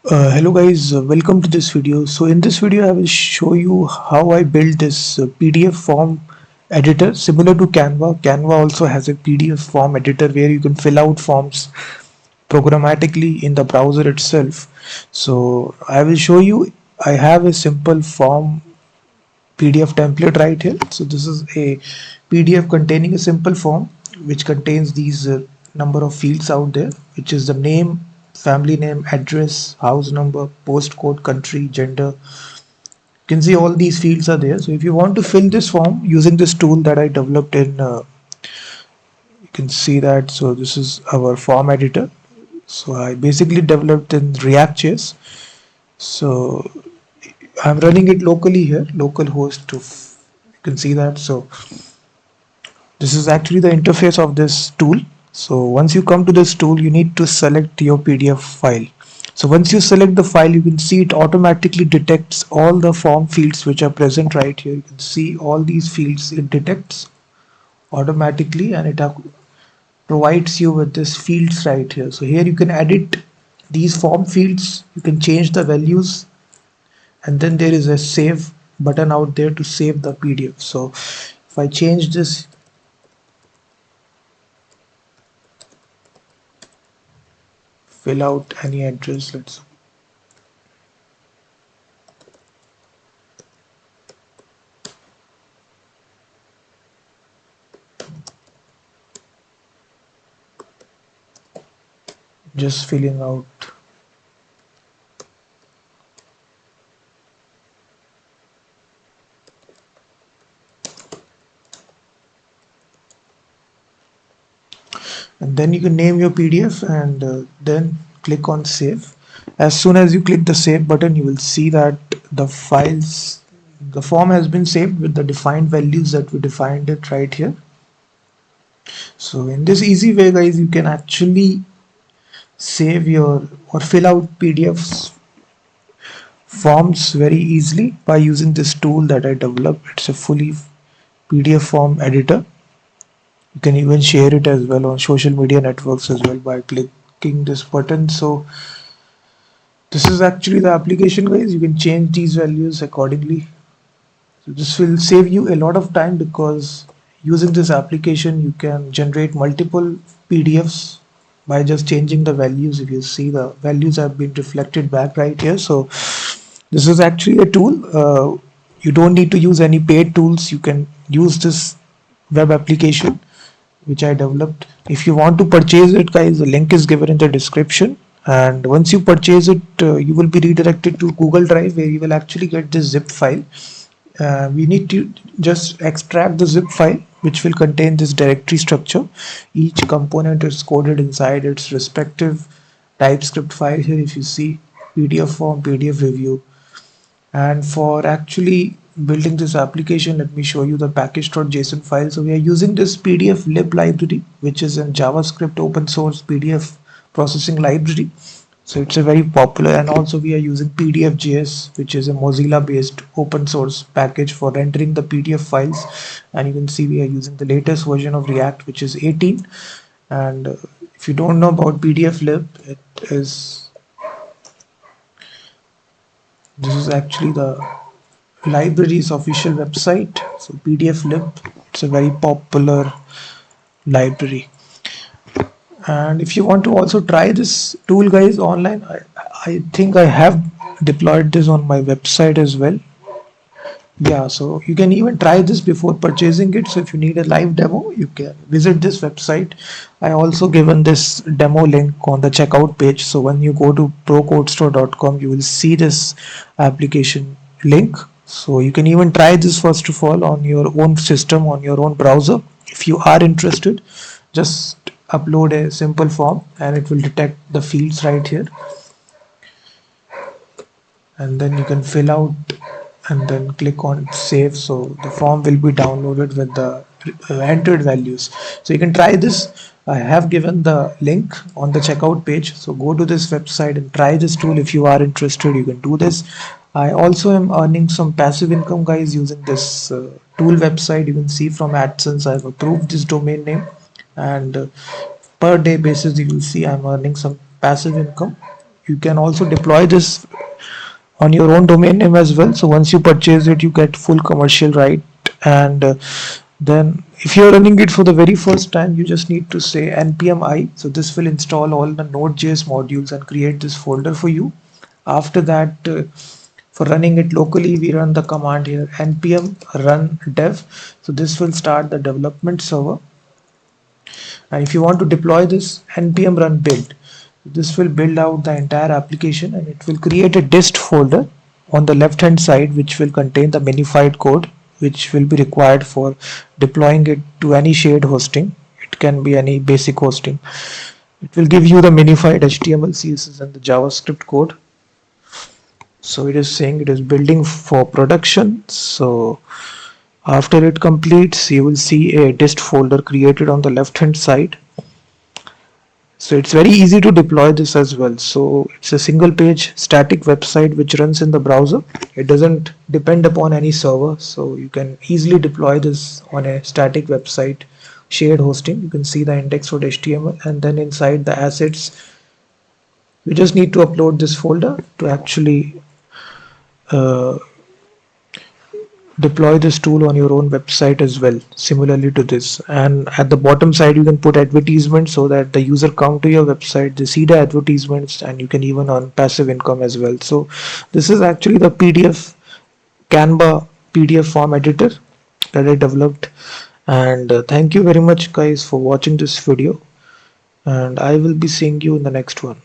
Hello guys, welcome to this video. So in this video I will show you how I built this PDF form editor similar to Canva. Canva also has a PDF form editor where you can fill out forms programmatically in the browser itself. So I will show you. I have a simple form PDF template right here. So this is a PDF containing a simple form which contains these number of fields out there, which is the name, family name, address, house number, postcode, country, gender. You can see all these fields are there. So if you want to fill this form using this tool that I developed in, you can see that. So this is our form editor. So I basically developed in React.js. So I'm running it locally here, local host to. You can see that. So this is actually the interface of this tool. So once you come to this tool, you need to select your PDF file. So once you select the file, you can see it automatically detects all the form fields which are present right here. You can see all these fields it detects automatically, and it provides you with this fields right here. So here you can edit these form fields, you can change the values, and then there is a save button out there to save the PDF. So if I change this, fill out any address, let's just filling out. And then you can name your PDF and then click on save. As soon as you click the save button, you will see that the form has been saved with the defined values that we defined it right here. So in this easy way guys, you can actually save your or fill out PDFs forms very easily by using this tool that I developed. It's a fully PDF form editor. You can even share it as well on social media networks as well by clicking this button. So this is actually the application guys. You can change these values accordingly. So this will save you a lot of time because using this application you can generate multiple PDFs by just changing the values. If you see, the values have been reflected back right here. So this is actually a tool. You don't need to use any paid tools. You can use this web application which I developed. If you want to purchase it, guys, the link is given in the description. And once you purchase it, you will be redirected to Google Drive where you will actually get this zip file. We need to just extract the zip file which will contain this directory structure. Each component is coded inside its respective TypeScript file here. If you see PDF form, PDF review, and for actually building this application, let me show you the package.json file. So we are using this PDF-LIB library, which is a JavaScript open source PDF processing library. So it's a very popular, and also we are using PDF.js, which is a Mozilla based open source package for rendering the PDF files. And you can see we are using the latest version of React, which is 18. And if you don't know about PDF-LIB, this is actually the library's official website. So PDF-LIB, it's a very popular library. And if you want to also try this tool guys online, I think I have deployed this on my website as well. Yeah, so you can even try this before purchasing it. So if you need a live demo, you can visit this website. I also given this demo link on the checkout page. So when you go to procodestore.com, you will see this application link. So you can even try this first of all on your own system, on your own browser. If you are interested, just upload a simple form and it will detect the fields right here. And then you can fill out and then click on save. So the form will be downloaded with the entered values. So you can try this. I have given the link on the checkout page. So go to this website and try this tool. If you are interested, you can do this. I also am earning some passive income guys using this tool website. You can see from AdSense I've approved this domain name, and per day basis you will see I'm earning some passive income you can also deploy this on your own domain name as well. So once you purchase it, you get full commercial right. And then if you're running it for the very first time, you just need to say npm I. So this will install all the node.js modules and create this folder for you. After that, for running it locally, we run the command here npm run dev. So this will start the development server. And if you want to deploy this, npm run build. This will build out the entire application, and it will create a dist folder on the left hand side, which will contain the minified code, which will be required for deploying it to any shared hosting. It can be any basic hosting. It will give you the minified HTML, CSS and the JavaScript code. So it is saying it is building for production. So after it completes, you will see a dist folder created on the left hand side. So it's very easy to deploy this as well. So it's a single page static website which runs in the browser. It doesn't depend upon any server. So you can easily deploy this on a static website, shared hosting. You can see the index.html, and then inside the assets, you just need to upload this folder to actually deploy this tool on your own website as well, similarly to this. And at the bottom side, you can put advertisements so that the user come to your website, they see the advertisements, and you can even earn passive income as well. So this is actually the Canva PDF form editor that I developed. And thank you very much guys for watching this video, and I will be seeing you in the next one.